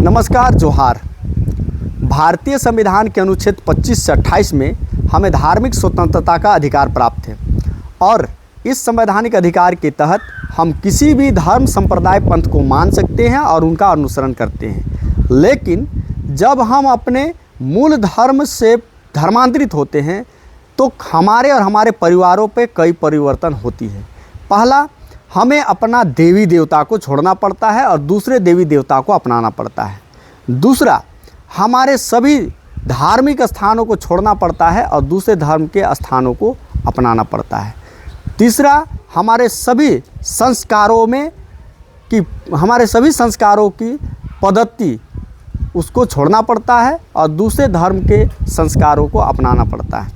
नमस्कार, जोहार। भारतीय संविधान के अनुच्छेद 25 से 28 में हमें धार्मिक स्वतंत्रता का अधिकार प्राप्त है और इस संवैधानिक अधिकार के तहत हम किसी भी धर्म संप्रदाय पंथ को मान सकते हैं और उनका अनुसरण करते हैं। लेकिन जब हम अपने मूल धर्म से धर्मांतरित होते हैं तो हमारे और हमारे परिवारों पे कई परिवर्तन होती है। पहला, हमें अपना देवी देवता को छोड़ना पड़ता है और दूसरे देवी देवता को अपनाना पड़ता है। दूसरा, हमारे सभी धार्मिक स्थानों को छोड़ना पड़ता है और दूसरे धर्म के स्थानों को अपनाना पड़ता है। तीसरा, हमारे सभी संस्कारों की पद्धति उसको छोड़ना पड़ता है और दूसरे धर्म के संस्कारों को अपनाना पड़ता है।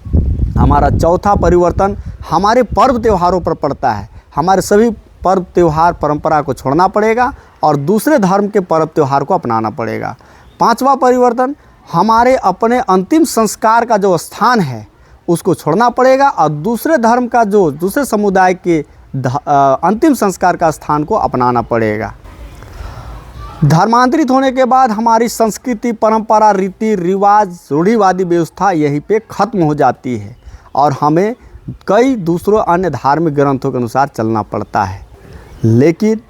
हमारा चौथा परिवर्तन हमारे पर्व त्योहारों पर पड़ता है। हमारे सभी पर्व त्योहार परंपरा को छोड़ना पड़ेगा और दूसरे धर्म के पर्व त्योहार को अपनाना पड़ेगा। पांचवा परिवर्तन, हमारे अपने अंतिम संस्कार का जो स्थान है उसको छोड़ना पड़ेगा और दूसरे धर्म का दूसरे समुदाय के अंतिम संस्कार का स्थान को अपनाना पड़ेगा। धर्मांतरित होने के बाद हमारी संस्कृति, परंपरा, रीति रिवाज, रूढ़िवादी व्यवस्था यहीं पे ख़त्म हो जाती है और हमें कई दूसरों अन्य धार्मिक ग्रंथों के अनुसार चलना पड़ता है। लेकिन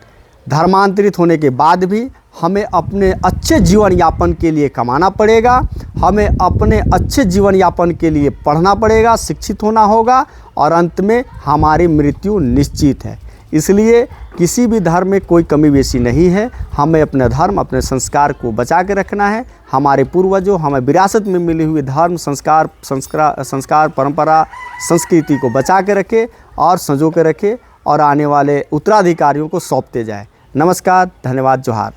धर्मांतरित होने के बाद भी हमें अपने अच्छे जीवन यापन के लिए कमाना पड़ेगा, हमें अपने अच्छे जीवन यापन के लिए पढ़ना पड़ेगा, शिक्षित होना होगा और अंत में हमारी मृत्यु निश्चित है। इसलिए किसी भी धर्म में कोई कमी बेशी नहीं है। हमें अपने धर्म, अपने संस्कार को बचा के रखना है। हमारे पूर्वजों हमें विरासत में मिली हुई धर्म, संस्कार, परंपरा, संस्कृति को बचा के रखे और संजो के रखे और आने वाले उत्तराधिकारियों को सौंपते जाए। नमस्कार, धन्यवाद, जोहार।